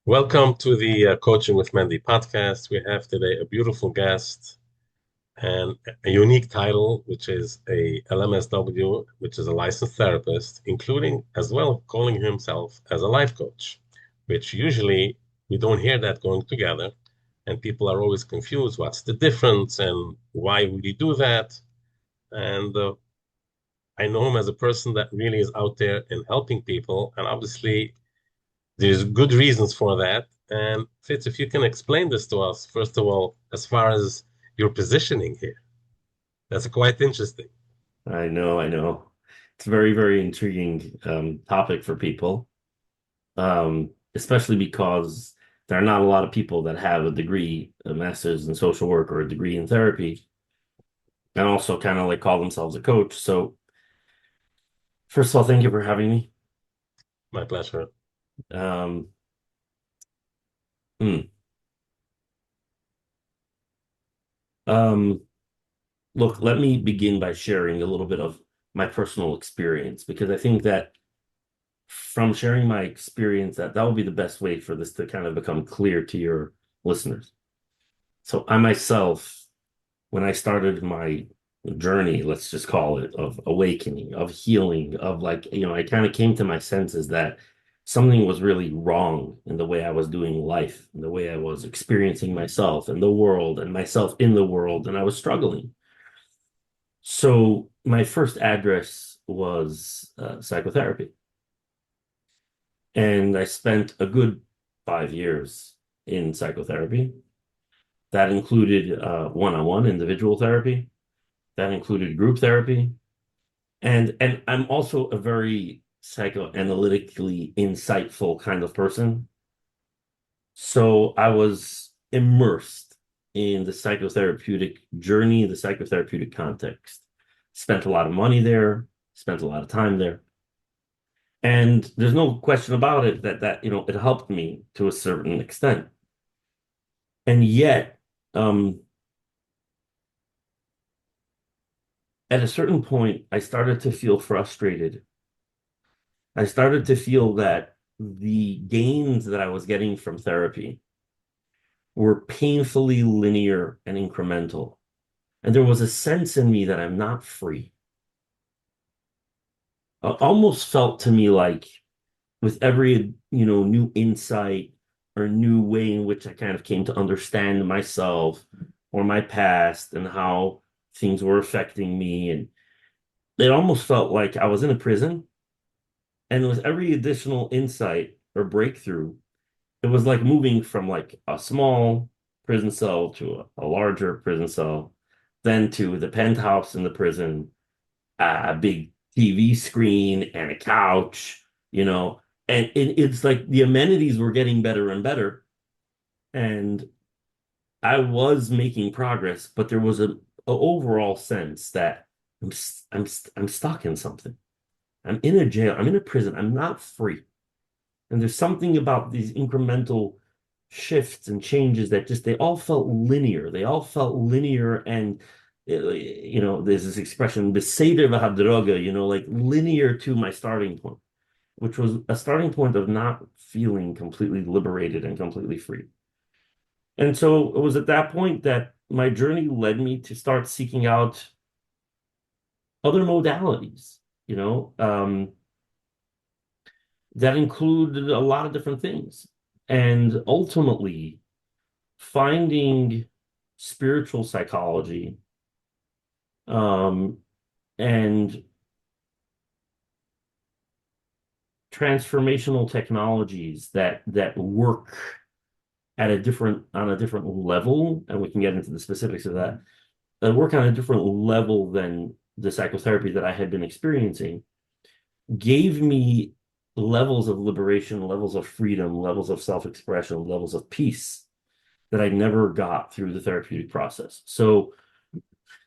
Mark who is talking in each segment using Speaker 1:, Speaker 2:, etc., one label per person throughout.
Speaker 1: Welcome to the Coaching with Mendy podcast. We have today a beautiful guest and a unique title, which is a LMSW, which is a licensed therapist, including as well calling himself as a life coach, which usually we don't hear that going together. And people are always confused. What's the difference and why would he do that? And I know him as a person that really is out there and helping people. And obviously, there's good reasons for that. And Fitz, if you can explain this to us, first of all, as far as your positioning here, that's quite interesting.
Speaker 2: I know. It's a very, very intriguing topic for people, especially because there are not a lot of people that have a degree, a master's in social work or a degree in therapy, and also kind of like call themselves a coach. So, first of all, thank you for having me.
Speaker 1: My pleasure.
Speaker 2: Um, hmm. um, Look, let me begin by sharing a little bit of my personal experience because I think that from sharing my experience, that will be the best way for this to kind of become clear to your listeners. So I myself, when I started my journey, let's just call it, of awakening, of healing, of like, I kind of came to my senses that something was really wrong in the way I was doing life, in the way I was experiencing myself and the world and myself in the world, and I was struggling. So my first address was psychotherapy. And I spent a good 5 years in psychotherapy. That included one-on-one individual therapy. That included group therapy. And I'm also a very psychoanalytically insightful kind of person. So I was immersed in the psychotherapeutic journey, the psychotherapeutic context. Spent a lot of money there, spent a lot of time there. And there's no question about it that it helped me to a certain extent. And yet, um, at a certain point, I started to feel frustrated. I started to feel that the gains that I was getting from therapy were painfully linear and incremental. And there was a sense in me that I'm not free. It almost felt to me like with every, new insight or new way in which I kind of came to understand myself or my past and how things were affecting me. And it almost felt like I was in a prison. And with every additional insight or breakthrough, it was like moving from like a small prison cell to a larger prison cell, then to the penthouse in the prison, a big TV screen and a couch, and it's like the amenities were getting better and better. And I was making progress, but there was a overall sense that I'm stuck in something. I'm in a jail. I'm in a prison. I'm not free. And there's something about these incremental shifts and changes that just they all felt linear. They all felt linear and there's this expression, beseder v'hadroga, like linear to my starting point, which was a starting point of not feeling completely liberated and completely free. And so it was at that point that my journey led me to start seeking out other modalities, you know, um, that included a lot of different things. And ultimately, finding spiritual psychology um, and transformational technologies that work at a different on a different level, and we can get into the specifics of that work on a different level than the psychotherapy that I had been experiencing, gave me levels of liberation, levels of freedom, levels of self-expression, levels of peace that I never got through the therapeutic process. So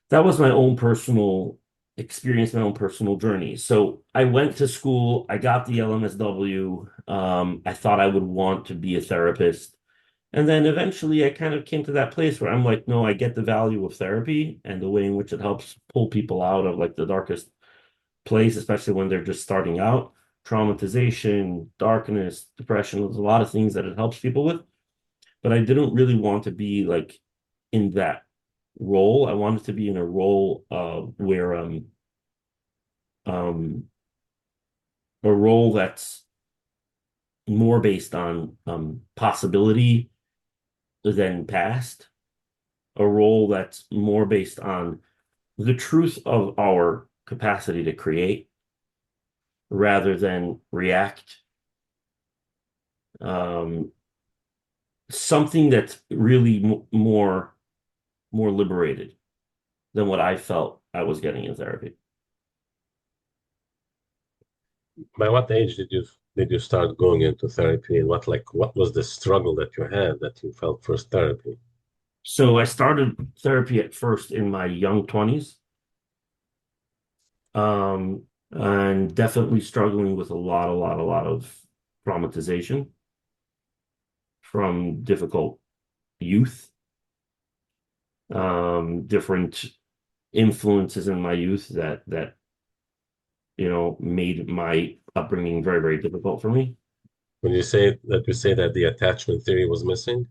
Speaker 2: that was my own personal experience, my own personal journey. So I went to school, I got the LMSW. I thought I would want to be a therapist. And then eventually I kind of came to that place where I'm like, no, I get the value of therapy and the way in which it helps pull people out of like the darkest place, especially when they're just starting out. traumatization, darkness, depression. There's a lot of things that it helps people with, but I didn't really want to be like in that role. I wanted to be in a role where um a role that's more based on possibility than past, a role that's more based on the truth of our capacity to create rather than react. Um, Something that's really more liberated than what I felt I was getting in therapy.
Speaker 1: By what age did you start going into therapy, and what was the struggle that you had that you felt first therapy?
Speaker 2: So I started therapy at first in my young 20s, and definitely struggling with a lot of traumatization from difficult youth, different influences in my youth that made my upbringing very, very difficult for me.
Speaker 1: When you say that the attachment theory was missing,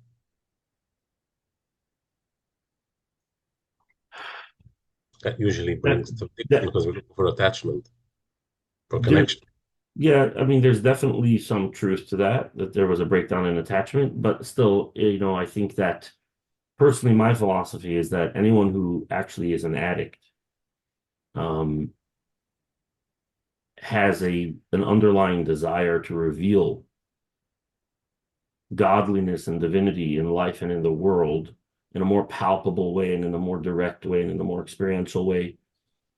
Speaker 1: that usually
Speaker 2: That
Speaker 1: brings to addiction
Speaker 2: that
Speaker 1: because we're looking for attachment, for
Speaker 2: there,
Speaker 1: connection.
Speaker 2: yeah, I mean, there's definitely some truth to that there was a breakdown in attachment, but still, I think that personally, my philosophy is that anyone who actually is an addict um, has an underlying desire to reveal godliness and divinity in life and in the world in a more palpable way and in a more direct way and in a more experiential way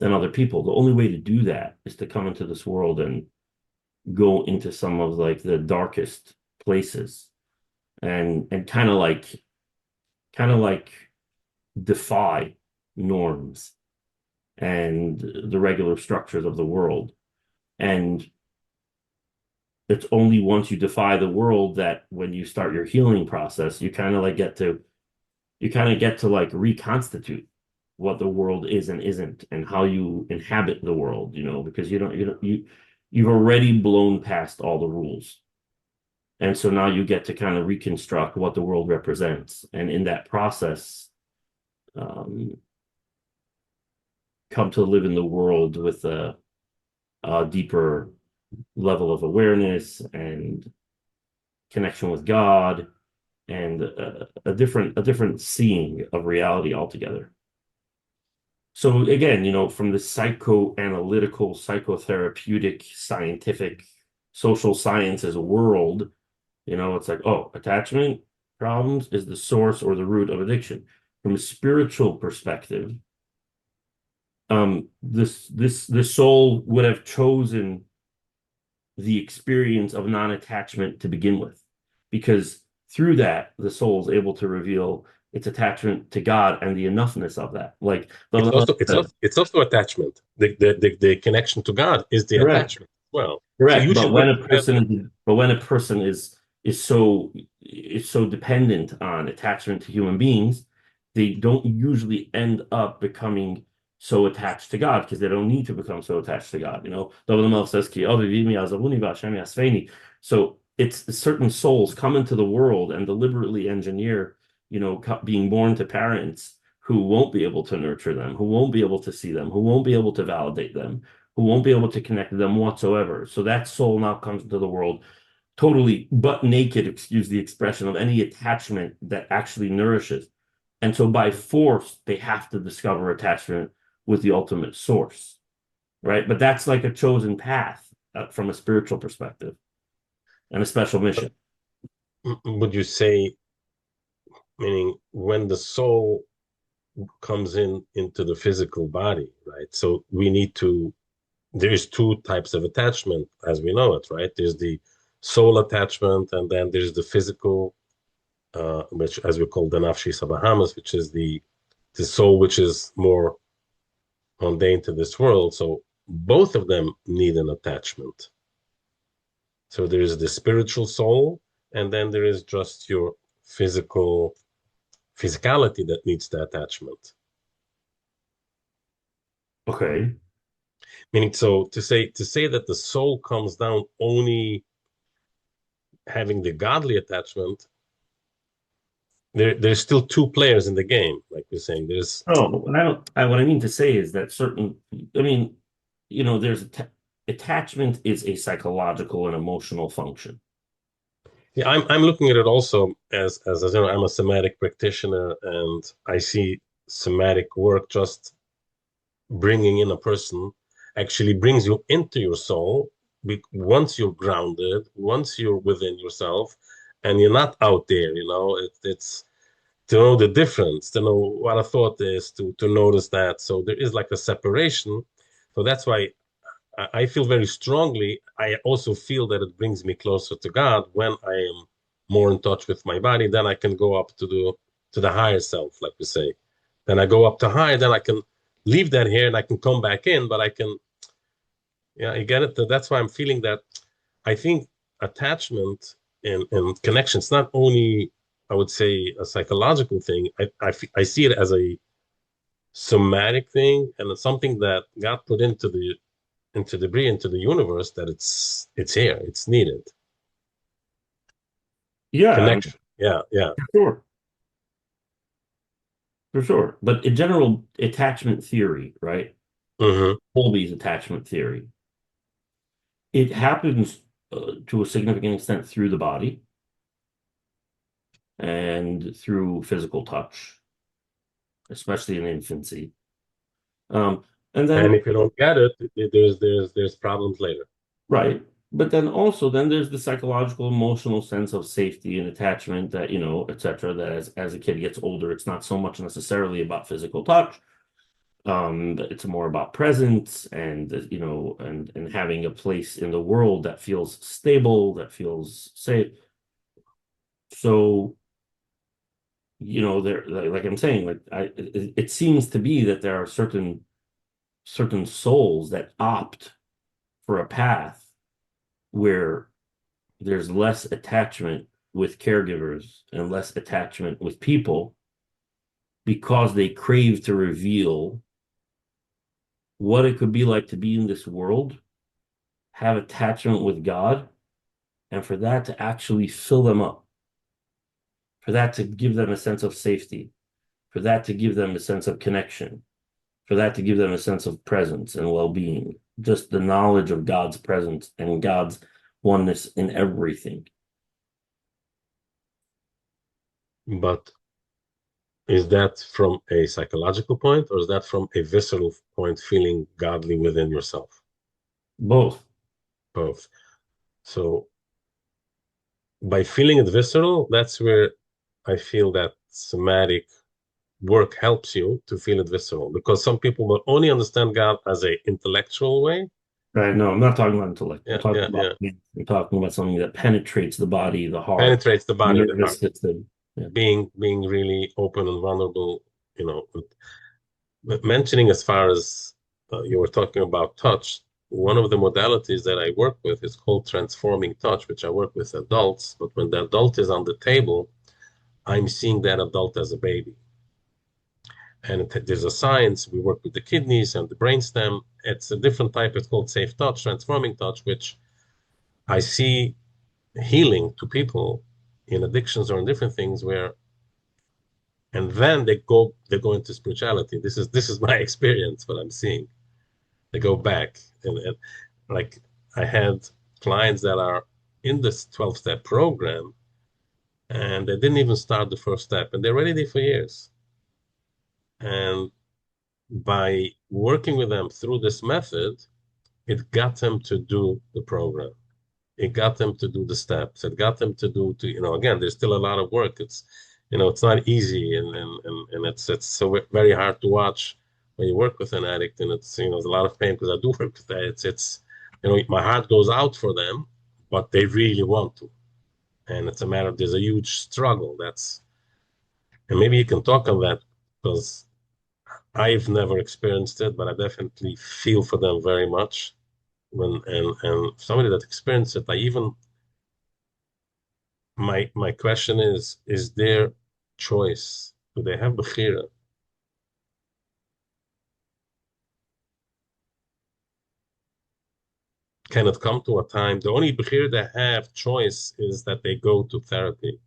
Speaker 2: than other people. The only way to do that is to come into this world and go into some of like the darkest places and kind of like defy norms and the regular structures of the world. And it's only once you defy the world that when you start your healing process, you kind of get to like reconstitute what the world is and isn't and how you inhabit the world, because you've already blown past all the rules. And so now you get to kind of reconstruct what the world represents. And in that process, um, come to live in the world with a deeper level of awareness and connection with God and a different seeing of reality altogether. So again, from the psychoanalytical, psychotherapeutic, scientific, social sciences world, it's like, oh, attachment problems is the source or the root of addiction. From a spiritual perspective, the soul would have chosen the experience of non-attachment to begin with, because through that, the soul is able to reveal its attachment to God and the enoughness of that. Like
Speaker 1: It's
Speaker 2: the,
Speaker 1: also it's also it's also attachment. The connection to God is the
Speaker 2: correct.
Speaker 1: attachment as well. So
Speaker 2: Correct,
Speaker 1: you
Speaker 2: but
Speaker 1: should work
Speaker 2: when a
Speaker 1: together.
Speaker 2: person is so dependent on attachment to human beings, they don't usually end up becoming so attached to God because they don't need to become so attached to God. David Melch says, "Ki avi v'imi azavuni v'Hashem yasfeini." So it's certain souls come into the world and deliberately engineer, being born to parents who won't be able to nurture them, who won't be able to see them, who won't be able to validate them, who won't be able to connect them whatsoever. So that soul now comes into the world totally butt naked, excuse the expression, of any attachment that actually nourishes. And so by force, they have to discover attachment with the ultimate source, right? But that's like a chosen path from a spiritual perspective and a special mission.
Speaker 1: Would you say, meaning when the soul comes into the physical body, right? So there's two types of attachment as we know it, right? There's the soul attachment, and then there's the physical, which as we call the nafshi sabahamas, which is the soul which is more mundane to this world. So both of them need an attachment. So there is the spiritual soul, and then there is just your physicality that needs the attachment.
Speaker 2: Okay.
Speaker 1: Meaning, so to say that the soul comes down only having the godly attachment, there's still two players in the game, like you're saying. There's
Speaker 2: Oh, what I mean to say is that I mean, there's attachment is a psychological and emotional function.
Speaker 1: yeah, I'm looking at it also as you know, I'm a somatic practitioner, and I see somatic work just bringing in a person actually brings you into your soul once you're grounded, once you're within yourself, and you're not out there. It's to know the difference, to know what a thought is, to notice that. So there is like a separation. So that's why I feel very strongly. I also feel that it brings me closer to God when I am more in touch with my body. Then I can go up to the higher self, like we say. Then I go up to higher. Then I can leave that here and I can come back in. But I can, yeah, you get it. That's why I'm feeling that. I think attachment and connection. It's not only, I would say, a psychological thing. I see it as a somatic thing, and it's something that God put into debris into the universe, that it's here, it's needed.
Speaker 2: Yeah, I mean,
Speaker 1: Connection. Yeah, yeah.
Speaker 2: for sure, for sure. But in general, attachment theory, right?
Speaker 1: Hmm.
Speaker 2: Colby's attachment theory, it happens to a significant extent through the body and through physical touch, especially in infancy. Um, and
Speaker 1: And
Speaker 2: then,
Speaker 1: if you don't get it, there's problems later.
Speaker 2: right. But then also, then there's the psychological, emotional sense of safety and attachment that, et cetera, that as a kid gets older, it's not so much necessarily about physical touch. It's more about presence and, and having a place in the world that feels stable, that feels safe. So, there, like I'm saying, it seems to be that there are certain souls that opt for a path where there's less attachment with caregivers and less attachment with people because they crave to reveal what it could be like to be in this world, have attachment with God, and for that to actually fill them up, for that to give them a sense of safety, for that to give them a sense of connection, for that to give them a sense of presence and well-being, just the knowledge of God's presence and God's oneness in everything.
Speaker 1: But is that from a psychological point, or is that from a visceral point, feeling godly within yourself?
Speaker 2: Both.
Speaker 1: Both. So by feeling it visceral, that's where I feel that somatic work helps you to feel it visceral, because some people will only understand God as a intellectual way.
Speaker 2: Right? No, I'm not talking about intellect.
Speaker 1: Yeah, yeah, yeah.
Speaker 2: I'm talking about something that penetrates the body, the heart,
Speaker 1: Penetrates the
Speaker 2: the
Speaker 1: body, the
Speaker 2: nervous
Speaker 1: heart.
Speaker 2: system. Yeah.
Speaker 1: Being really open and vulnerable, you know. Mentioning, as far as you were talking about touch, one of the modalities that I work with is called transforming touch, which I work with adults. But when the adult is on the table, I'm seeing that adult as a baby. And there's a science. We work with the kidneys and the brainstem. It's a different type. It's called safe touch, transforming touch, which I see healing to people in addictions or in different things where, and then they go into spirituality. This is my experience, what I'm seeing. They go back, and like, I had clients that are in this 12-step program, and they didn't even start the first step, and they're already there for years. And by working with them through this method, it got them to do the program. It got them to do the steps. It got them to again, there's still a lot of work. It's not easy, and it's so very hard to watch when you work with an addict, and there's a lot of pain, because I do work with that. It's my heart goes out for them, but they really want to. And it's a matter of, there's a huge struggle. And maybe you can talk on that, because I've never experienced it, but I definitely feel for them very much. And somebody that experienced it, my question is there choice? Do they have bechira? can it come to a time? The only bechir they have choice is that they go to therapy.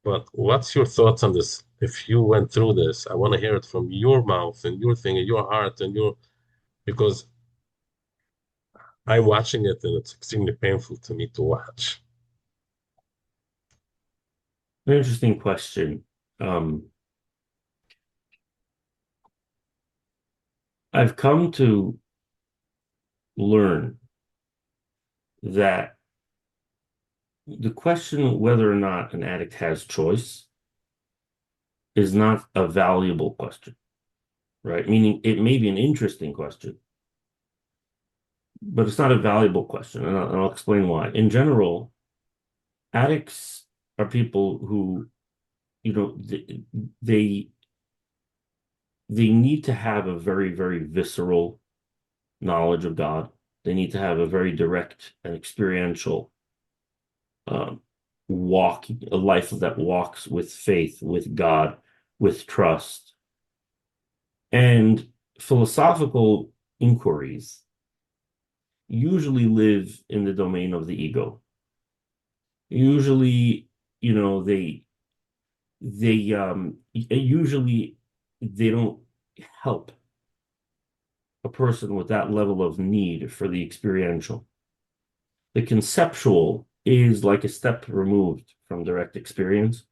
Speaker 1: But what's your thoughts on this? If you went through this, I want to hear it from your mouth and your thing and your heart and your, because I'm watching it and it's extremely painful to me to watch.
Speaker 2: An interesting question. Um, I've come to learn that the question whether or not an addict has choice is not a valuable question, right? Meaning it may be an interesting question, but it's not a valuable question. And I'll explain why. In general, addicts are people who, you know, they they need to have a very, very visceral knowledge of God. They need to have a very direct and experiential um, walk, a life that walks with faith, with God, with trust. And philosophical inquiries usually live in the domain of the ego. Usually, you know, they usually they don't help a person with that level of need for the experiential. The conceptual is like a step removed from direct experience.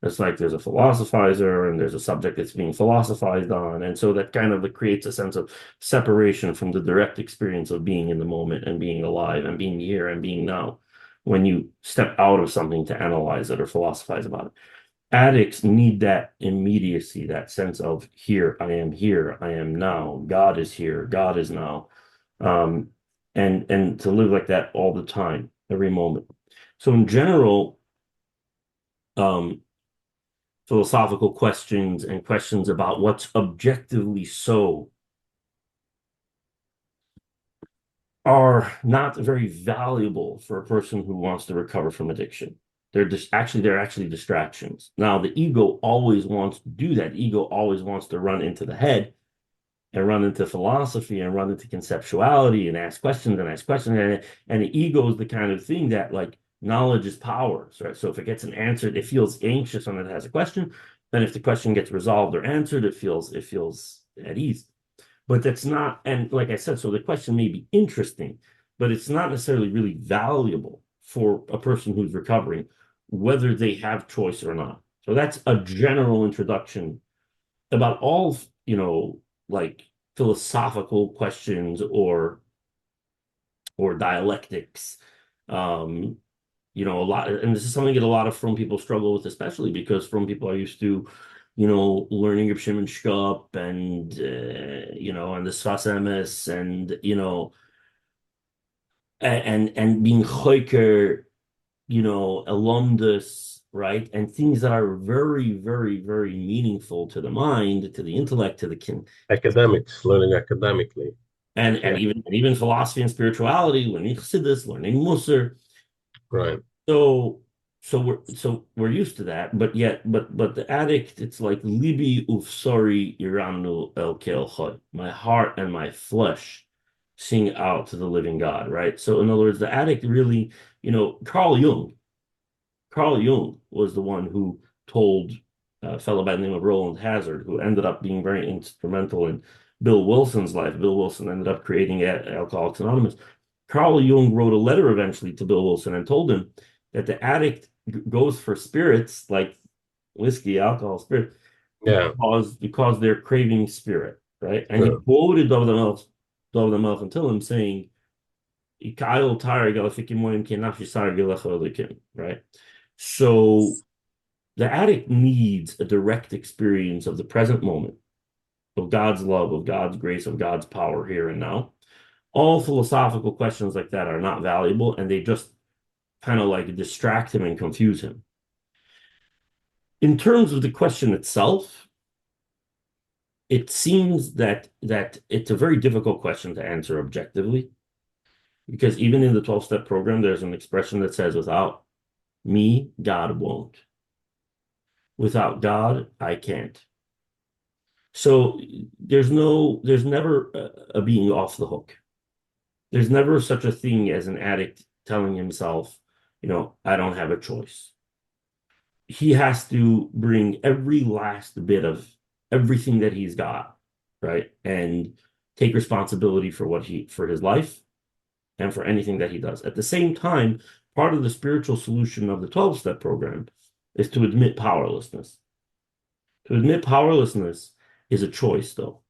Speaker 2: It's like there's a philosophizer and there's a subject that's being philosophized on. And so that kind of creates a sense of separation from the direct experience of being in the moment and being alive and being here and being now when you step out of something to analyze it or philosophize about it. Addicts need that immediacy, that sense of here, I am now, God is here, God is now. Um, and to live like that all the time, every moment. So in general, um, philosophical questions and questions about what's objectively so are not very valuable for a person who wants to recover from addiction. They're actually distractions. Now, the ego always wants to do that. The ego always wants to run into the head and run into philosophy and run into conceptuality and ask questions and ask questions. And the ego is the kind of thing that like knowledge is power. Right? So if it gets an answer, it feels anxious when it has a question. And if the question gets resolved or answered, it feels at ease. But that's not, and like I said, so the question may be interesting, but it's not necessarily really valuable for a person who's recovering, whether they have choice or not. So that's a general introduction about all, like philosophical questions or dialectics. Um, a lot, and this is something that a lot of from people struggle with, especially because from people are used to, learning Shim and Shkup and and the Sfas Emes and and being choker, alumnus, right? And things that are very, very, very meaningful to the mind, to the intellect, to the kin,
Speaker 1: Academics, learning academically.
Speaker 2: and
Speaker 1: Yeah,
Speaker 2: even philosophy and spirituality, learning Chassidus, learning Musar.
Speaker 1: right.
Speaker 2: So we're used to that, but the addict, it's like libi ufsori iranu el ke'el. My heart and my flesh sing out to the living God, right? So in other words, the addict really, Carl Jung was the one who told a fellow by the name of Roland Hazard, who ended up being very instrumental in Bill Wilson's life. Bill Wilson ended up creating Alcoholics Anonymous. Carl Jung wrote a letter eventually to Bill Wilson and told him that the addict goes for spirits like whiskey, alcohol, spirit,
Speaker 1: Yeah,
Speaker 2: because they're craving spirit, right? And he
Speaker 1: sure.
Speaker 2: quoted David Melch and Tillim saying, right? So the addict needs a direct experience of the present moment, of God's love, of God's grace, of God's power here and now. All philosophical questions like that are not valuable, and they just kind of like distract him and confuse him. In terms of the question itself, it seems that it's a very difficult question to answer objectively, because even in the 12-step program, there's an expression that says, without me, God won't. Without God, I can't. So there's never a being off the hook. There's never such a thing as an addict telling himself, I don't have a choice. He has to bring every last bit of everything that he's got, right? And take responsibility for his life and for anything that he does. At the same time, part of the spiritual solution of the 12-step program is to admit powerlessness. To admit powerlessness is a choice, though.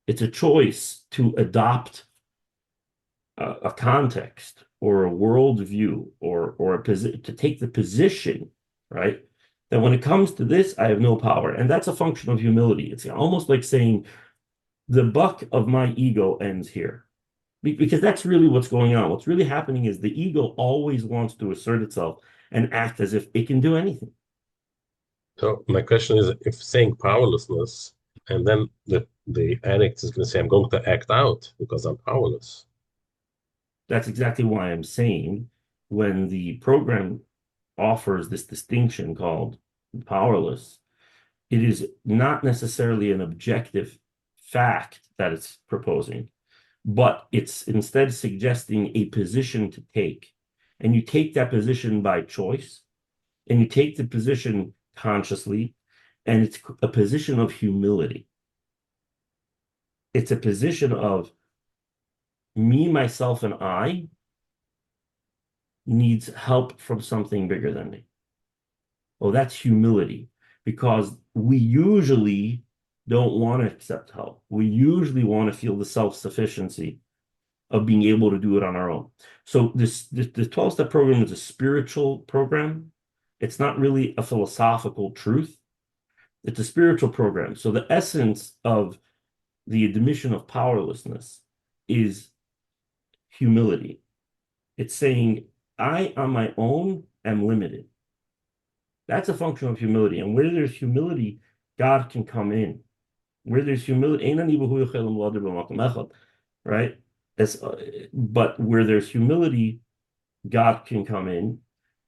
Speaker 2: It's a choice to adopt a context or a worldview or a position to take the position, right? That when it comes to this, I have no power. And that's a function of humility. It's almost like saying the buck of my ego ends here. Because that's really what's going on. What's really happening is the ego always wants to assert itself and act as if it can do anything.
Speaker 1: So my question is, if saying powerlessness, and then the addict is going to say, I'm going to act out because I'm powerless.
Speaker 2: That's exactly why I'm saying when the program offers this distinction called powerless, it is not necessarily an objective fact that it's proposing, but it's instead suggesting a position to take. And you take that position by choice, and you take the position consciously, and it's a position of humility. It's a position of me, myself, and I needs help from something bigger than me. Oh, that's humility, because we usually don't want to accept help. We usually want to feel the self-sufficiency of being able to do it on our own. So the 12-step program is a spiritual program. It's not really a philosophical truth. It's a spiritual program. So the essence of the admission of powerlessness is humility. It's saying, I on my own am limited. That's a function of humility. And where there's humility, God can come in. Where there's humility, right? But where there's humility, God can come in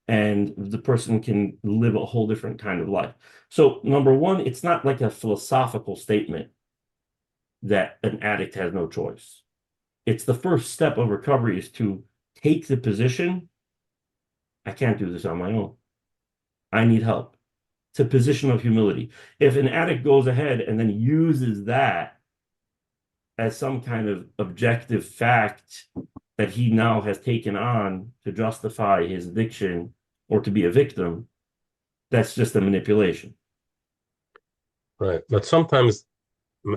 Speaker 2: and the person can live a whole different kind of life. So, number one, it's not like a philosophical statement that an addict has no choice. It's the first step of recovery is to take the position, I can't do this on my own. I need help. It's a position of humility. If an addict goes ahead and then uses that as some kind of objective fact that he now has taken on to justify his addiction or to be a victim, that's just a manipulation.
Speaker 1: Right. But sometimes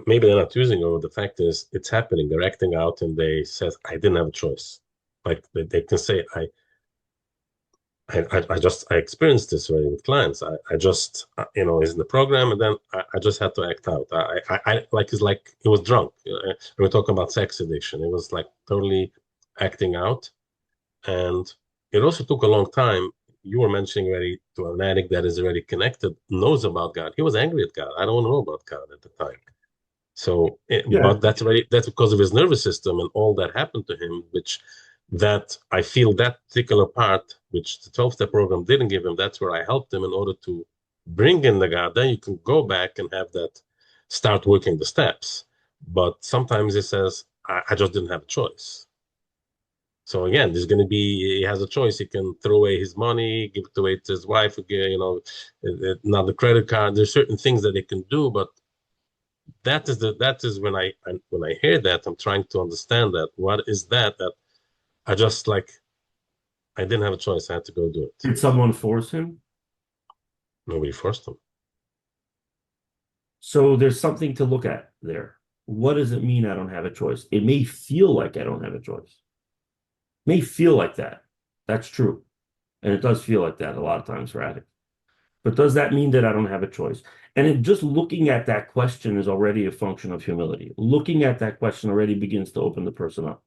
Speaker 1: maybe they're not using it, or the fact is it's happening. They're acting out and they says, I didn't have a choice. Like they can say, I experienced this already with clients. I just, is in the program, and then I just had to act out. I like, it's like he was drunk. We were talking about sex addiction. It was like totally acting out. And it also took a long time. You were mentioning already to an addict that is already connected, knows about God. He was angry at God. I don't know about God at the time. So,
Speaker 2: Yeah.
Speaker 1: but that's because of his nervous system and all that happened to him, which that I feel that particular part, which the 12-step program didn't give him, that's where I helped him in order to bring in the God. Then you can go back and have that start working the steps. But sometimes he says, I just didn't have a choice. So again, there's going to be, he has a choice. He can throw away his money, give it away to his wife, not the credit card. There's certain things that he can do, but that is when I hear that, I'm trying to understand that. What is that I just like, I didn't have a choice. I had to go do it.
Speaker 2: Did someone force him?
Speaker 1: Nobody forced him.
Speaker 2: So there's something to look at there. What does it mean I don't have a choice? It may feel like I don't have a choice. It may feel like that. That's true. And it does feel like that a lot of times for addicts. But does that mean that I don't have a choice? And just looking at that question is already a function of humility. Looking at that question already begins to open the person up.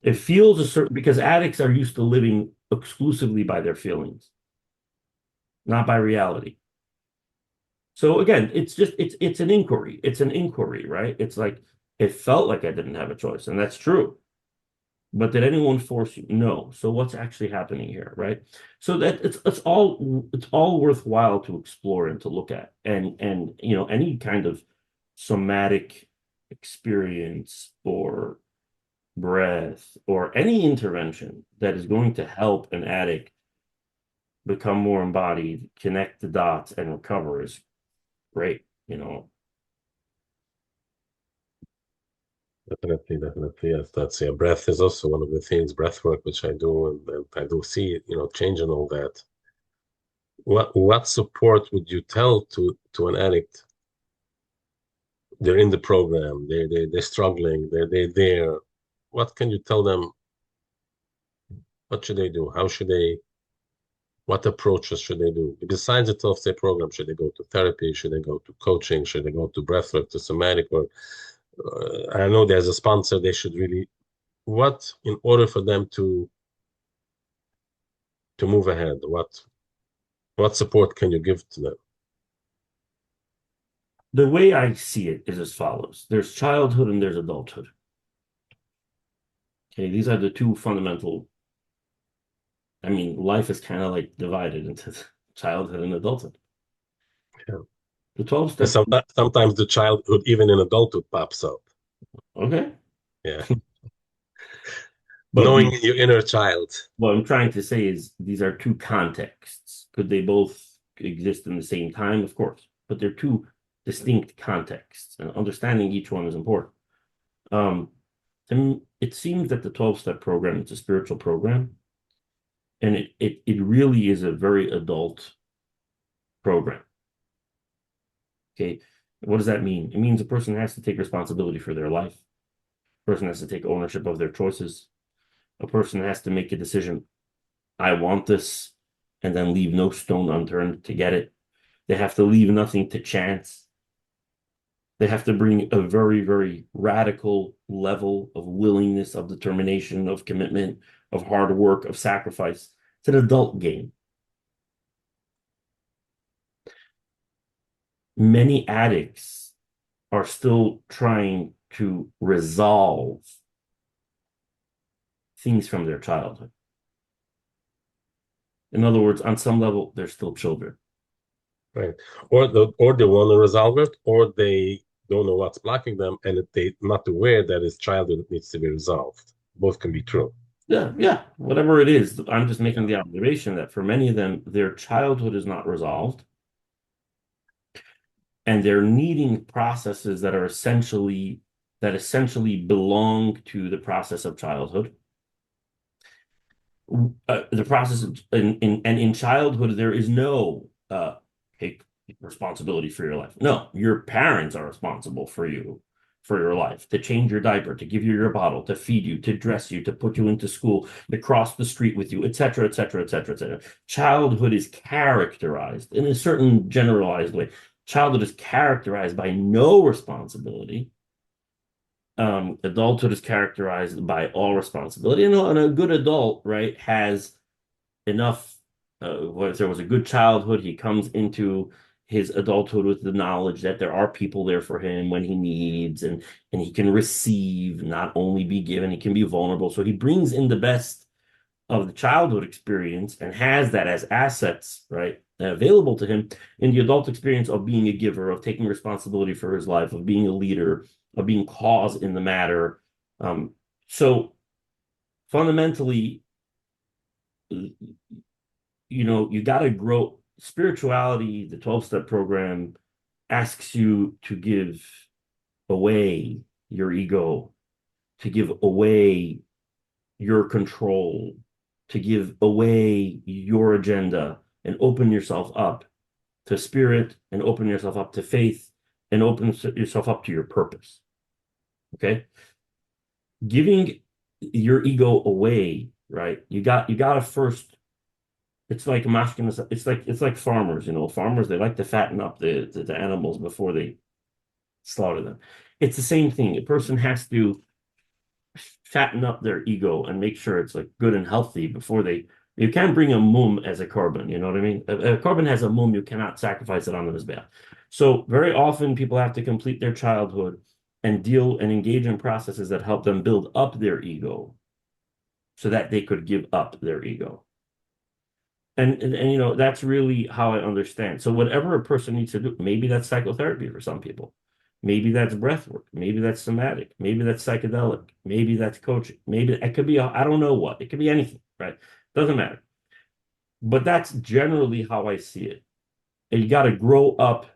Speaker 2: It feels a certain, because addicts are used to living exclusively by their feelings, not by reality. So again, it's an inquiry. It's an inquiry, right? It's like it felt like I didn't have a choice, and that's true. But did anyone force you? No. So what's actually happening here, right? So that it's all worthwhile to explore and to look at. And any kind of somatic experience or breath, or any intervention that is going to help an addict become more embodied, connect the dots, and recover is great, you know.
Speaker 1: Definitely, definitely. Yes, that's yeah. Breath is also one of the things, breath work, which I do, and I do see, change and all that. What support would you tell to an addict? They're in the program, they're struggling, they're there. What can you tell them? What should they do? How should they? What approaches should they do? Besides the 12-step program, should they go to therapy? Should they go to coaching? Should they go to breathwork, to somatic work? I know there's a sponsor. They should really what in order for them to move ahead. What support can you give to them?
Speaker 2: The way I see it is as follows. There's childhood and there's adulthood. Okay, these are the two fundamental. I mean, life is kind of like divided into childhood and adulthood.
Speaker 1: Yeah.
Speaker 2: The 12
Speaker 1: And
Speaker 2: step,
Speaker 1: sometimes the childhood, even in adulthood, pops up.
Speaker 2: okay.
Speaker 1: Yeah.
Speaker 2: But
Speaker 1: Knowing your inner child.
Speaker 2: what I'm trying to say is these are two contexts. Could they both exist in the same time? Of course. But they're two distinct contexts, and understanding each one is important. Um, to me, it seems that the 12-step program is a spiritual program, and it really is a very adult program. Okay. What does that mean? It means a person has to take responsibility for their life. A person has to take ownership of their choices. A person has to make a decision. I want this, and then leave no stone unturned to get it. They have to leave nothing to chance. They have to bring a very, very radical level of willingness, of determination, of commitment, of hard work, of sacrifice. It's an adult game. Many addicts are still trying to resolve things from their childhood. In other words, on some level, they're still children.
Speaker 1: Right. Or they want to resolve it, or they don't know what's blocking them, and they not aware that it's childhood needs to be resolved. Both can be true.
Speaker 2: Yeah, yeah, whatever it is. I'm just
Speaker 1: Yeah.
Speaker 2: making the observation that for many of them, their childhood is not resolved, and they're needing processes that essentially belong to the process of childhood. The process in childhood, there is no take responsibility for your life. No, your parents are responsible for you, for your life, to change your diaper, to give you your bottle, to feed you, to dress you, to put you into school, to cross the street with you, etc., etc., etc., etc. Childhood is characterized in a certain generalized way. Childhood is characterized by no responsibility. Adulthood is characterized by all responsibility. And a good adult, right, has enough. If there was a good childhood, he comes into his adulthood with the knowledge that there are people there for him when he needs, and he can receive, not only be given. He can be vulnerable. So he brings in the best of the childhood experience and has that as assets, right, available to him in the adult experience of being a giver, of taking responsibility for his life, of being a leader, of being cause in the matter. So fundamentally, you got to grow. Spirituality, the 12-step program asks you to give away your ego, to give away your control, to give away your agenda, and open yourself up to spirit, and open yourself up to faith, and open yourself up to your purpose. Okay? Giving your ego away, right? You gotta first. It's like mashkin. It's like farmers. Farmers, they like to fatten up the animals before they slaughter them. It's the same thing. A person has to fatten up their ego and make sure it's like good and healthy before they. You can't bring a mum as a korban. You know what I mean? A korban has a mum. You cannot sacrifice it on the mizbeach. So very often people have to complete their childhood and deal and engage in processes that help them build up their ego so that they could give up their ego. And that's really how I understand. So whatever a person needs to do, maybe that's psychotherapy for some people. Maybe that's breathwork. Maybe that's somatic. Maybe that's psychedelic. Maybe that's coaching. Maybe it could be, I don't know what. It could be anything, right? Doesn't matter. But that's generally how I see it. And you got to grow up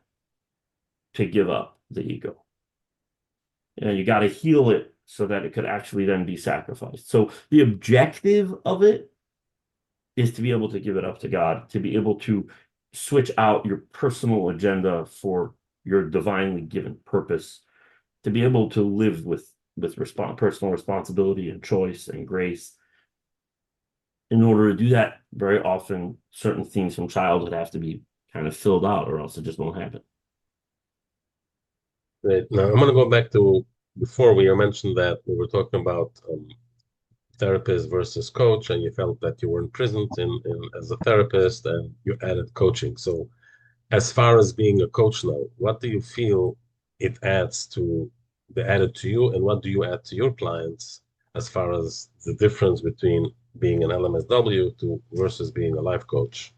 Speaker 2: to give up the ego. And you got to heal it so that it could actually then be sacrificed. So the objective of it is to be able to give it up to God, to be able to switch out your personal agenda for your divinely given purpose, to be able to live with personal responsibility and choice and grace. In order to do that, very often certain things from childhood have to be kind of filled out, or else it just won't happen.
Speaker 1: Right. Now, I'm going to go back to before we mentioned that we were talking about therapist versus coach, and you felt that you weren't present as a therapist, and you added coaching. So, as far as being a coach now, what do you feel it adds to the added to you, and what do you add to your clients as far as the difference between being an LMSW to versus being a life coach?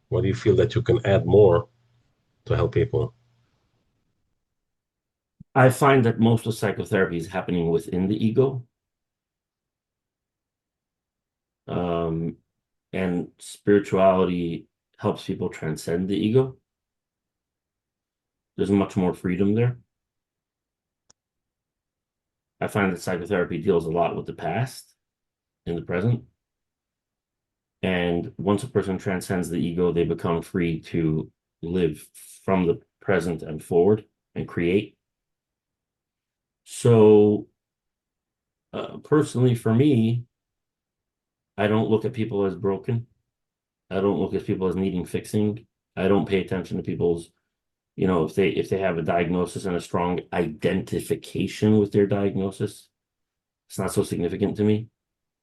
Speaker 1: What do you feel that you can add more to help people?
Speaker 2: I find that most of psychotherapy is happening within the ego. Um, and spirituality helps people transcend the ego. There's much more freedom there. I find that psychotherapy deals a lot with the past in the present. And once a person transcends the ego, they become free to live from the present and forward and create. So, personally, for me, I don't look at people as broken. I don't look at people as needing fixing. I don't pay attention to people's, if they have a diagnosis and a strong identification with their diagnosis, it's not so significant to me.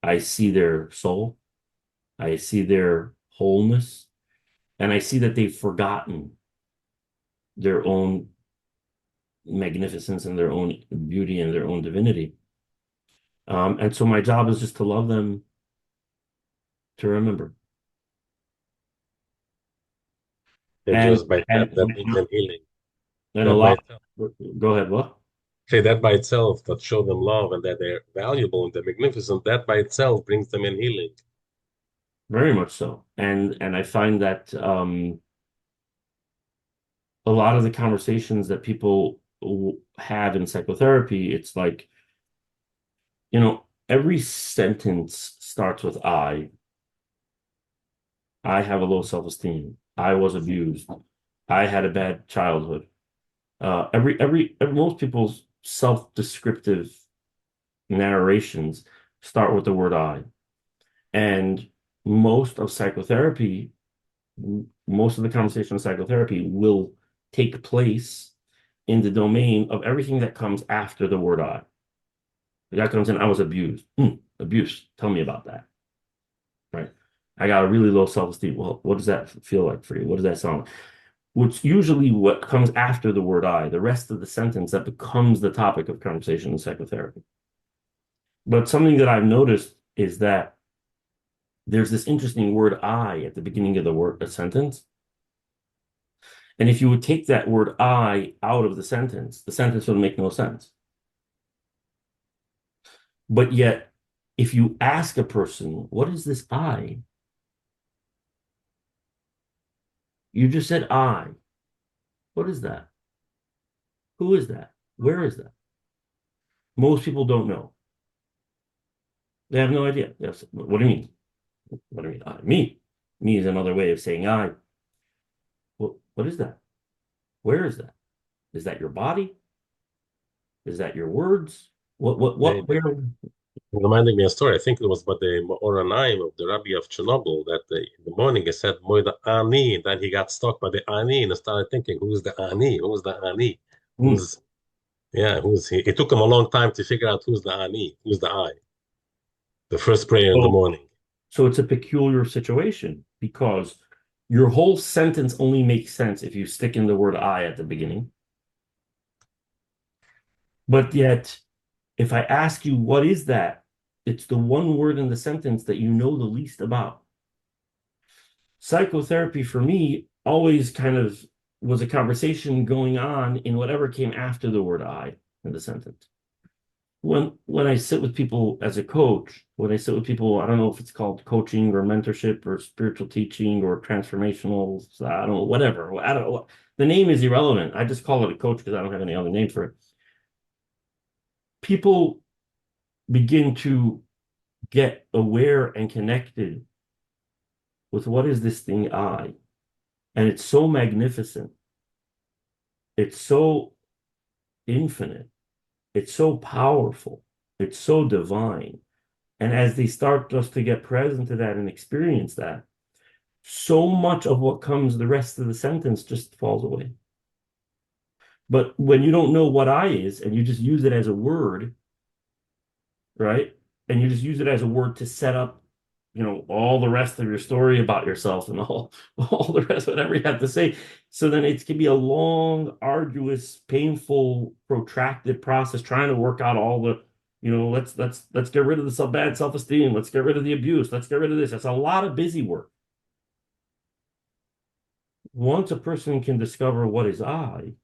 Speaker 2: I see their soul, I see their wholeness, and I see that they've forgotten their own magnificence and their own beauty and their own divinity. And so my job is just to love them, to remember.
Speaker 1: And
Speaker 2: And
Speaker 1: just by that,
Speaker 2: and
Speaker 1: that brings them healing.
Speaker 2: and a
Speaker 1: That by
Speaker 2: lot.
Speaker 1: itself,
Speaker 2: Go ahead. What?
Speaker 1: say that by itself, that show them love and that they're valuable and they're magnificent. That by itself brings them in healing.
Speaker 2: Very much so. And I find that a lot of the conversations that people have in psychotherapy, it's like, every sentence starts with I. I have a low self-esteem. I was abused. I had a bad childhood. Most people's self-descriptive narrations start with the word I. And most of psychotherapy, most of the conversation in psychotherapy will take place in the domain of everything that comes after the word I. The guy comes in, I was abused. Abuse. Tell me about that. Right. I got a really low self-esteem. Well, what does that feel like for you? What does that sound like? Which usually what comes after the word I, the rest of the sentence that becomes the topic of conversation in psychotherapy. But something that I've noticed is that there's this interesting word I at the beginning of a sentence. And if you would take that word I out of the sentence would make no sense. But yet, if you ask a person, what is this I? You just said I. What is that? Who is that? Where is that? Most people don't know. They have no idea. Yes. What do you mean? What do you mean? I, me. Me is another way of saying I. What is that? Where is that? Is that your body? Is that your words?
Speaker 1: They,
Speaker 2: Where?
Speaker 1: reminding me a story. I think it was about the Oranaim of the Rabbi of Chernobyl that in the morning he said Moida Ani, and then he got stuck by the Ani and started thinking, who's the Ani? Who's the Ani?
Speaker 2: Hmm.
Speaker 1: Who's who's he? It took him a long time to figure out who's the Ani, who's the I. The first prayer in the
Speaker 2: So,
Speaker 1: morning.
Speaker 2: so it's a peculiar situation because your whole sentence only makes sense if you stick in the word I at the beginning. But yet, if I ask you, what is that? It's the one word in the sentence that you know the least about. Psychotherapy for me always kind of was a conversation going on in whatever came after the word I in the sentence. When I sit with people as a coach, when I sit with people, I don't know if it's called coaching or mentorship or spiritual teaching or transformational, I don't know, whatever. I don't know. The name is irrelevant. I just call it a coach because I don't have any other name for it. People begin to get aware and connected with what is this thing I? And it's so magnificent. It's so infinite. It's so powerful. It's so divine. And as they start just to get present to that and experience that, so much of what comes the rest of the sentence just falls away. But when you don't know what I is and you just use it as a word, right? And you just use it as a word to set up, all the rest of your story about yourself and all the rest, whatever you have to say. So then it can be a long, arduous, painful, protracted process trying to work out all the, let's get rid of the bad self-esteem. Let's get rid of the abuse. Let's get rid of this. That's a lot of busy work. Once a person can discover what is I,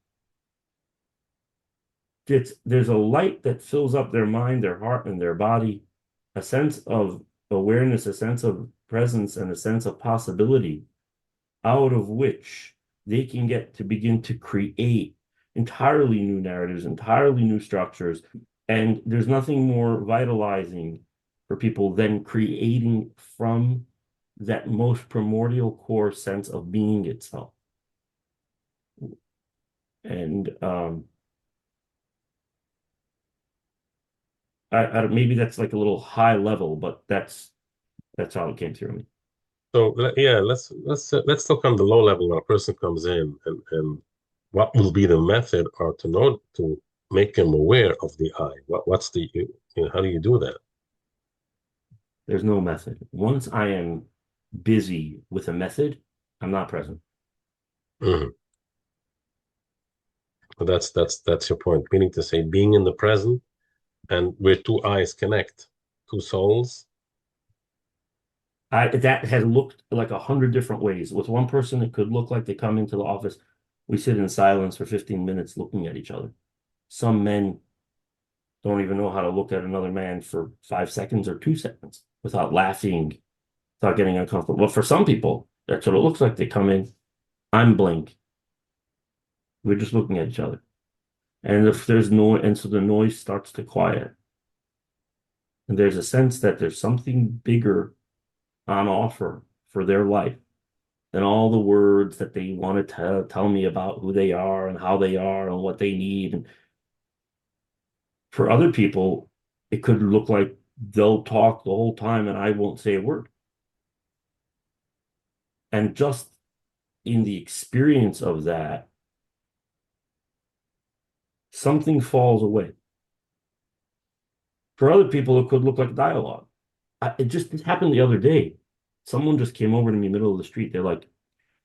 Speaker 2: there's a light that fills up their mind, their heart, and their body, a sense of awareness, a sense of presence, and a sense of possibility, out of which they can get to begin to create entirely new narratives, entirely new structures. And there's nothing more vitalizing for people than creating from that most primordial core sense of being itself. And maybe that's like a little high level, but that's how it came through me.
Speaker 1: So yeah, let's talk on the low level when a person comes in, and what will be the method or to know to make them aware of the I. What's the how do you do that?
Speaker 2: There's no method. Once I am busy with a method, I'm not present.
Speaker 1: Hmm. That's your point. Meaning to say, being in the present and where two eyes connect, two souls.
Speaker 2: That has looked like 100 different ways. With one person, it could look like they come into the office. We sit in silence for 15 minutes looking at each other. Some men don't even know how to look at another man for 5 seconds or 2 seconds without laughing, without getting uncomfortable. But for some people, that's what it looks like. They come in, I'm blank. We're just looking at each other. And if there's no, and so the noise starts to quiet. And there's a sense that there's something bigger on offer for their life than all the words that they want to tell me about who they are and how they are and what they need. And for other people, it could look like they'll talk the whole time and I won't say a word. And just in the experience of that, something falls away. For other people, it could look like dialogue. It happened the other day. Someone just came over to me middle of the street. They're like,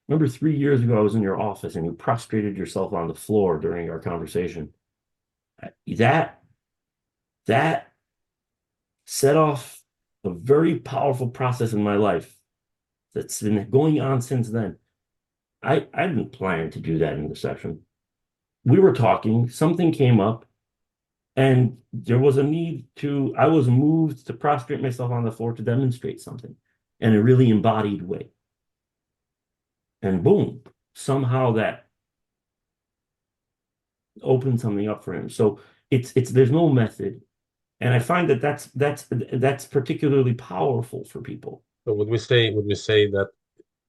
Speaker 2: remember 3 years ago, I was in your office and you prostrated yourself on the floor during our conversation. That that set off a very powerful process in my life that's been going on since then. I didn't plan to do that in the session. We were talking, something came up, and there was a need I was moved to prostrate myself on the floor to demonstrate something in a really embodied way. And boom, somehow that opened something up for him. So there's no method. And I find that that's particularly powerful for people.
Speaker 1: So would we say that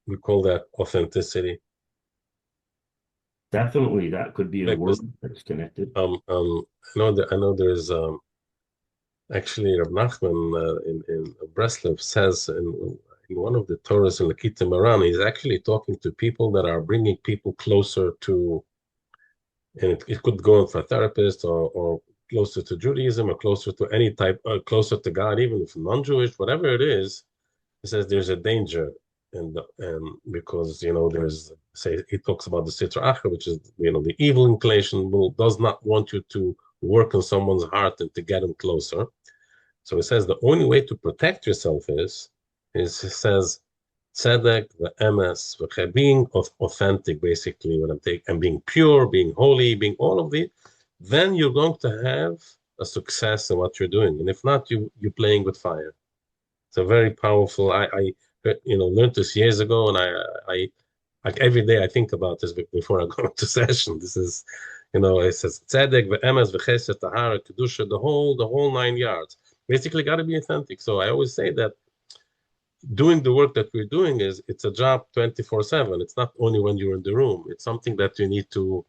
Speaker 1: we call that authenticity?
Speaker 2: Definitely, that could be a word
Speaker 1: Because
Speaker 2: that's connected.
Speaker 1: I know there's actually Rab Nachman in Breslov says in one of the Torahs in Lakita Maran, he's actually talking to people that are bringing people closer to, and it could go for a therapist or closer to Judaism or closer to any type, closer to God, even if non-Jewish, whatever it is. He says there's a danger, and because there's, say, he talks about the Sitra Achra, which is the evil inclination does not want you to work on someone's heart and to get them closer. So he says the only way to protect yourself is he says, tzedek, the emes, being authentic, basically, when I'm taking and being pure, being holy, being all of it, then you're going to have a success in what you're doing. And if not, you're playing with fire. It's a very powerful. I learned this years ago, and I like every day I think about this before I go into session. This is, it says tzedek, ve'emes, v'chesed, tahara, kedusha, the whole 9 yards. Basically, got to be authentic. So I always say that doing the work that we're doing it's a job 24/7. It's not only when you're in the room. It's something that you need to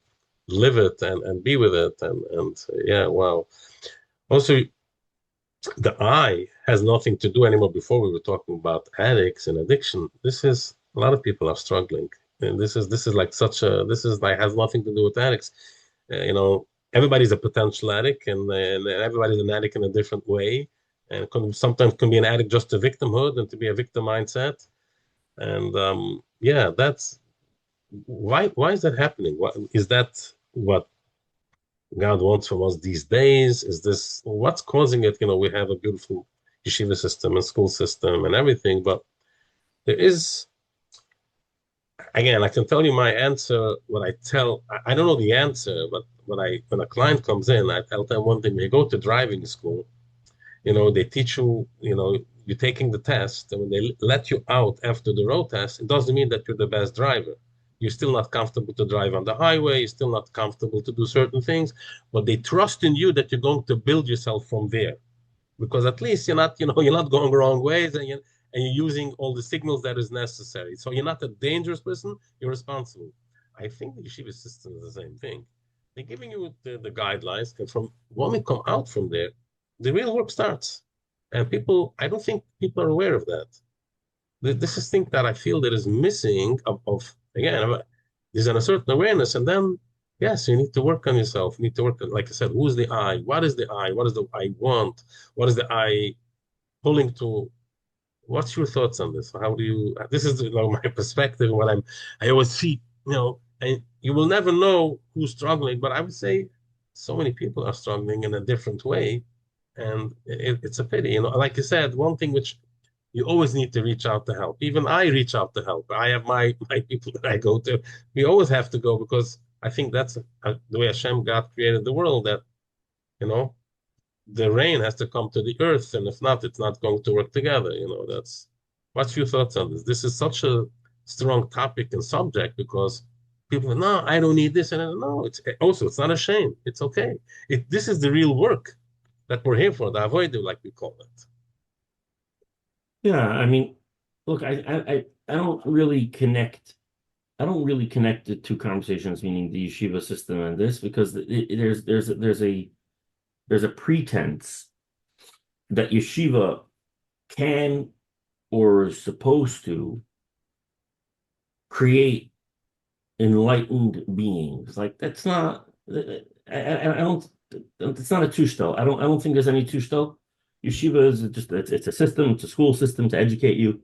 Speaker 1: live it and be with it. And yeah, wow. Also, the I has nothing to do anymore. Before we were talking about addicts and addiction. This is a lot of people are struggling, and this is like such a this is like has nothing to do with addicts. Everybody's a potential addict, and everybody's an addict in a different way, and sometimes can be an addict just to victimhood and to be a victim mindset. And yeah, that's why is that happening? What is that? What God wants from us these days? Is this what's causing it? We have a beautiful yeshiva system and school system and everything, but there is, again, I can tell you my answer. What I tell, I don't know the answer, but when a client comes in, I tell them one thing: when you go to driving school, they teach you, you're taking the test, and when they let you out after the road test, it doesn't mean that you're the best driver. You're still not comfortable to drive on the highway. You're still not comfortable to do certain things, but they trust in you that you're going to build yourself from there, because at least you're not going the wrong ways, and you're using all the signals that is necessary. So you're not a dangerous person. You're responsible. I think the yeshiva system is the same thing. They're giving you the guidelines, and from when we come out from there, the real work starts. And I don't think people are aware of that. This is thing that I feel that is missing of again, there's a certain awareness, and then yes, you need to work on yourself. You need to work on, like I said, who's the I? What is the I? What is the I want? What is the I pulling to? What's your thoughts on this? How do you? This is my perspective. What I always see. And you will never know who's struggling, but I would say so many people are struggling in a different way, and it's a pity. Like you said, one thing which you always need to reach out to help. Even I reach out to help. I have my people that I go to. We always have to go because I think that's the way Hashem God created the world. That you know the rain has to come to the earth, and if not, it's not going to work together. That's what's your thoughts on this? This is such a strong topic and subject because people, no, I don't need this, and no, it's not a shame. It's okay. This is the real work that we're here for, the avoidu, like we call it.
Speaker 2: Yeah, I mean, look, I don't really connect. I don't really connect the two conversations, meaning the yeshiva system and this, because there's a pretense that yeshiva can or is supposed to create enlightened beings. Like that's not. I don't. It's not a tushtel. I don't think there's any tushtel. Yeshiva is just it's a system. It's a school system to educate you.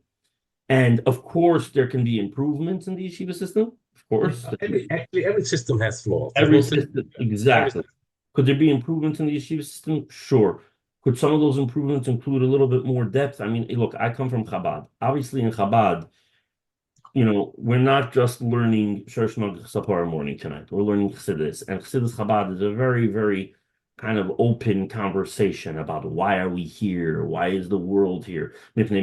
Speaker 2: And of course, there can be improvements in the yeshiva system. Of course,
Speaker 1: Every system has flaws. There's
Speaker 2: every
Speaker 1: no system.
Speaker 2: system,
Speaker 1: Every
Speaker 2: exactly. Could there be improvements in the yeshiva system? Sure. Could some of those improvements include a little bit more depth? I mean, look, I come from Chabad. Obviously, in Chabad, we're not just learning Shor Sapara morning tonight. We're learning Chassidus, and Chassidus Chabad is a very, very kind of open conversation about why are we here? Why is the world here? Why does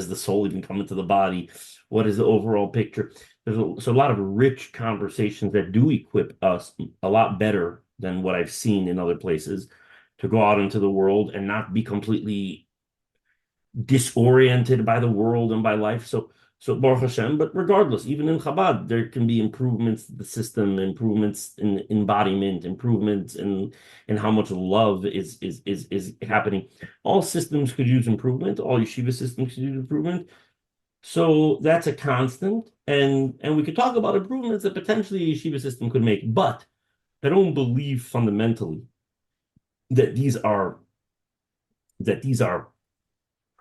Speaker 2: the soul even come into the body? What is the overall picture? So a lot of rich conversations that do equip us a lot better than what I've seen in other places to go out into the world and not be completely disoriented by the world and by life. So Baruch Hashem, but regardless, even in Chabad, there can be improvements in the system, improvements in embodiment, improvements in how much love is happening. All systems could use improvement, all yeshiva systems could use improvement. So that's a constant. And we could talk about improvements that potentially a yeshiva system could make, but I don't believe fundamentally that these are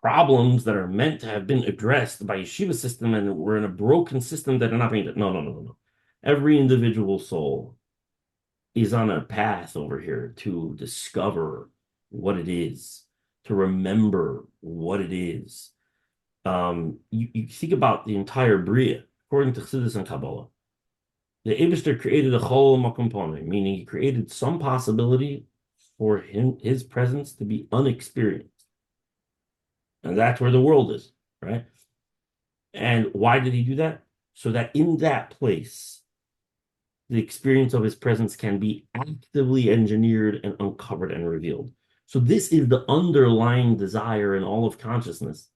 Speaker 2: problems that are meant to have been addressed by yeshiva system, and we're in a broken system that are not being. No, no, no, no, no. Every individual soul is on a path over here to discover what it is, to remember what it is, You think about the entire Bria, according to Chassidus and Kabbalah. The Eibishter created a chol makom, meaning he created some possibility for his presence to be unexperienced. And that's where the world is, right? And why did he do that? So that in that place, the experience of his presence can be actively engineered and uncovered and revealed. So this is the underlying desire in all of consciousness,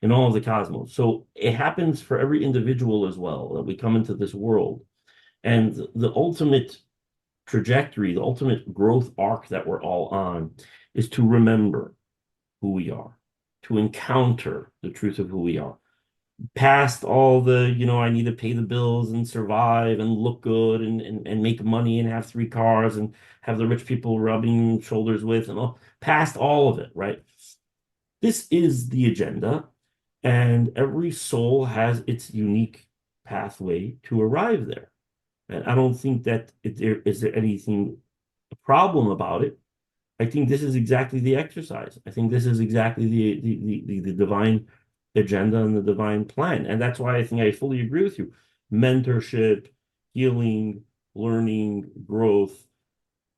Speaker 2: in all of the cosmos. So it happens for every individual as well, that we come into this world. And the ultimate trajectory, the ultimate growth arc that we're all on is to remember who we are, to encounter the truth of who we are. Past all the, I need to pay the bills and survive and look good and make money and have three cars and have the rich people rubbing shoulders with and all, past all of it, right? This is the agenda, and every soul has its unique pathway to arrive there. And I don't think that there anything a problem about it. I think this is exactly the exercise. I think this is exactly the divine agenda and the divine plan. And that's why I think I fully agree with you. Mentorship, healing, learning, growth.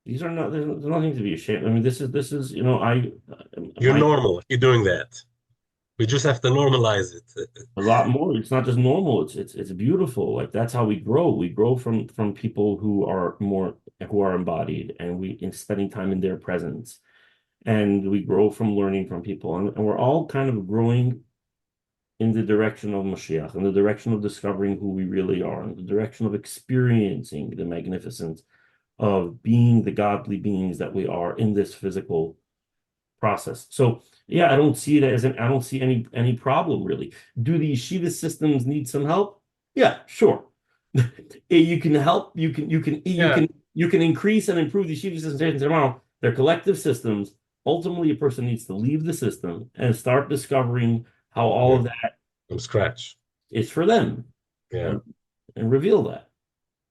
Speaker 2: These are not, there's nothing to be ashamed. I mean, this is,
Speaker 1: You're
Speaker 2: my
Speaker 1: normal. You're doing that. We just have to normalize it.
Speaker 2: a lot more. It's not just normal. It's beautiful. Like that's how we grow. We grow from people who are embodied, and we in spending time in their presence, and we grow from learning from people, and we're all kind of growing in the direction of Mashiach, in the direction of discovering who we really are, in the direction of experiencing the magnificence of being the godly beings that we are in this physical process. So yeah, I don't see any problem really. Do the yeshiva systems need some help? Yeah, sure. You can help,
Speaker 1: Yeah,
Speaker 2: you can increase and improve the yeshiva systems tomorrow. They're collective systems. Ultimately, a person needs to leave the system and start discovering how all
Speaker 1: yeah,
Speaker 2: of that
Speaker 1: from scratch.
Speaker 2: is for them
Speaker 1: Yeah,
Speaker 2: and, and reveal that.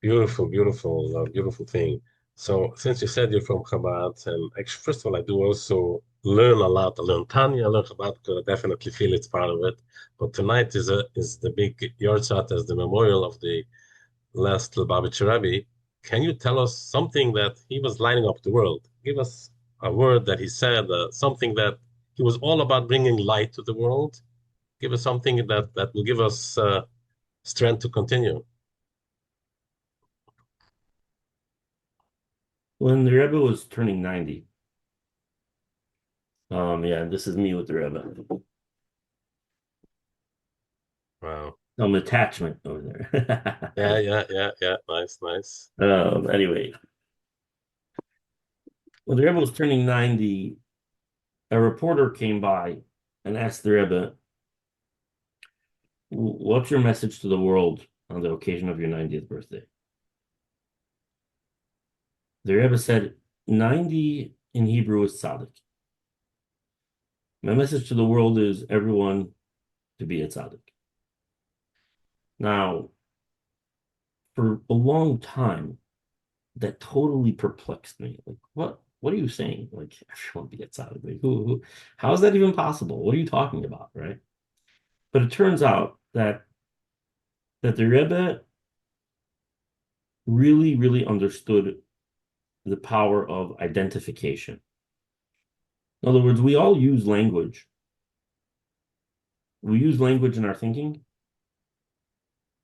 Speaker 1: beautiful, beautiful, beautiful thing. So, since you said you're from Chabad, and actually, first of all, I do also learn a lot. I learn Tanya, I learn Chabad because I definitely feel it's part of it. But tonight is the big Yortzat as the memorial of the last Lubavitcher Rebbe. Can you tell us something that he was lighting up the world? Give us a word that he said, something that he was all about bringing light to the world. Give us something that will give us strength to continue.
Speaker 2: When the Rebbe was turning 90, yeah, this is me with the Rebbe.
Speaker 1: Wow.
Speaker 2: Some attachment over there.
Speaker 1: Yeah, yeah, yeah, yeah. Nice, nice.
Speaker 2: Anyway, when the Rebbe was turning 90, a reporter came by and asked the Rebbe, what's your message to the world on the occasion of your 90th birthday? The Rebbe said, 90 in Hebrew is tzaddik. My message to the world is everyone to be a tzaddik. Now, for a long time, that totally perplexed me. Like, what are you saying? Like, everyone be a tzaddik. Like, how is that even possible? What are you talking about, right? But it turns out that the Rebbe really, really understood the power of identification. In other words, we all use language. We use language in our thinking.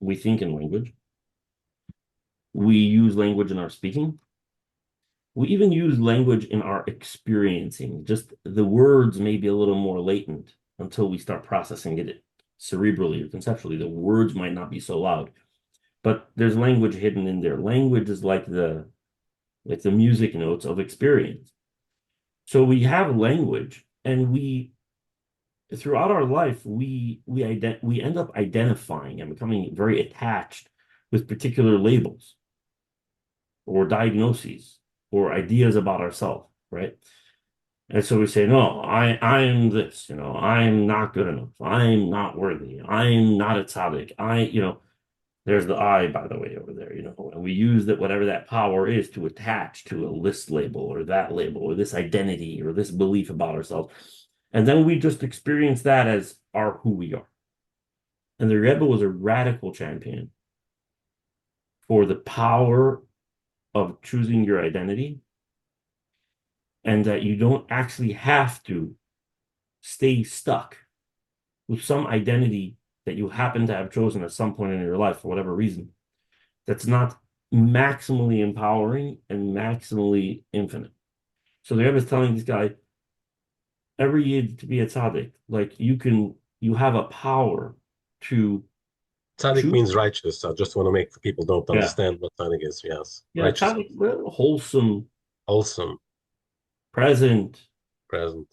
Speaker 2: We think in language. We use language in our speaking. We even use language in our experiencing. Just the words may be a little more latent until we start processing it cerebrally or conceptually. The words might not be so loud, but there's language hidden in there. Language is like the music notes of experience. So we have language, and we throughout our life we end up identifying and becoming very attached with particular labels or diagnoses or ideas about ourselves, right? And so we say, no, I'm this, I'm not good enough. I'm not worthy. I'm not a tzaddik. There's the I, by the way, over there, and we use that whatever that power is to attach to a list label or that label or this identity or this belief about ourselves. And then we just experience that as our who we are. And the Rebbe was a radical champion for the power of choosing your identity, and that you don't actually have to stay stuck with some identity that you happen to have chosen at some point in your life for whatever reason. That's not maximally empowering and maximally infinite. So the Rebbe is telling this guy, every yid to be a tzaddik, like you have a power to
Speaker 1: Tzaddik
Speaker 2: choose.
Speaker 1: means righteous. I just want to make people don't
Speaker 2: Yeah.
Speaker 1: understand what tzaddik is. Yes,
Speaker 2: Yeah, tzaddik,
Speaker 1: righteousness,
Speaker 2: well, wholesome,
Speaker 1: wholesome,
Speaker 2: present.
Speaker 1: present.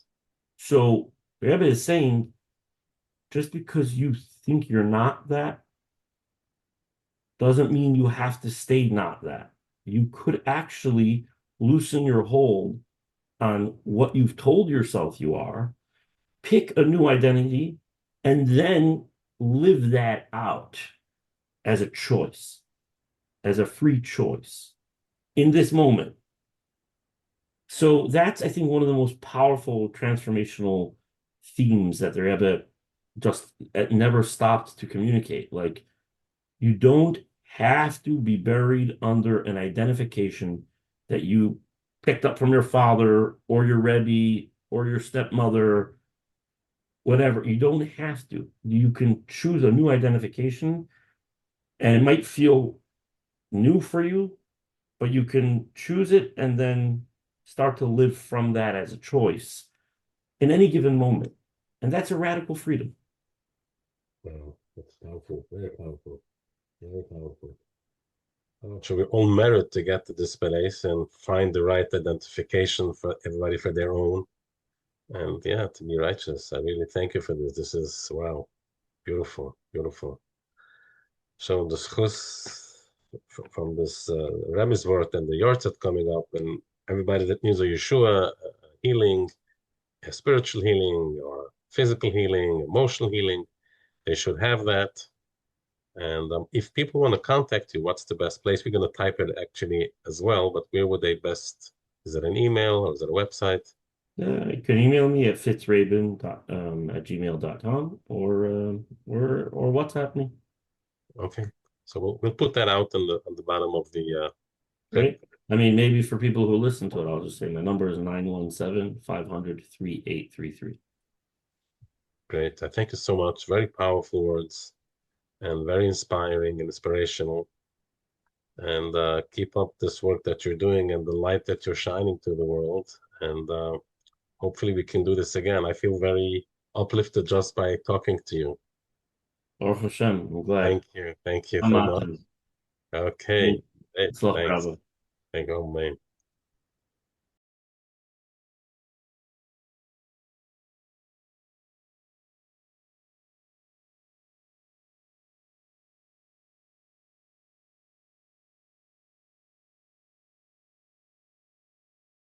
Speaker 2: So the Rebbe is saying, just because you think you're not that doesn't mean you have to stay not that. You could actually loosen your hold on what you've told yourself you are, pick a new identity, and then live that out as a choice, as a free choice in this moment. So that's, I think, one of the most powerful transformational themes that there ever just never stopped to communicate. Like, you don't have to be buried under an identification that you picked up from your father or your Rebbe or your stepmother, whatever. You don't have to. You can choose a new identification, and it might feel new for you, but you can choose it and then start to live from that as a choice in any given moment. And that's a radical freedom.
Speaker 1: Wow, that's powerful, very powerful, very powerful. I'm not sure we all merit to get to this place and find the right identification for everybody for their own. And yeah, to be righteous. I really thank you for this. This is wow, beautiful, beautiful. So the schus from this Rebbe's word and the Yortzeit coming up, and everybody that needs a Yeshua healing, a spiritual healing, or physical healing, emotional healing, they should have that. And if people want to contact you, what's the best place? We're going to type it actually as well, but where would they best? Is it an email or is it a website?
Speaker 2: You can email me at fitzrabin at gmail.com or WhatsApp me,
Speaker 1: Okay. So we'll put that out on the bottom of the clip.
Speaker 2: right? I mean, maybe for people who listen to it, I'll just say my number is 917-500-3833.
Speaker 1: Great. I thank you so much. Very powerful words and very inspiring and inspirational. And keep up this work that you're doing and the light that you're shining to the world. And hopefully we can do this again. I feel very uplifted just by talking to you.
Speaker 2: Baruch Hashem, I'm glad.
Speaker 1: Thank you. Thank you
Speaker 2: I'm
Speaker 1: so much.
Speaker 2: Atem.
Speaker 1: Okay. Great.
Speaker 2: Tzlach
Speaker 1: Thanks.
Speaker 2: Rabba.
Speaker 1: Thank you, man.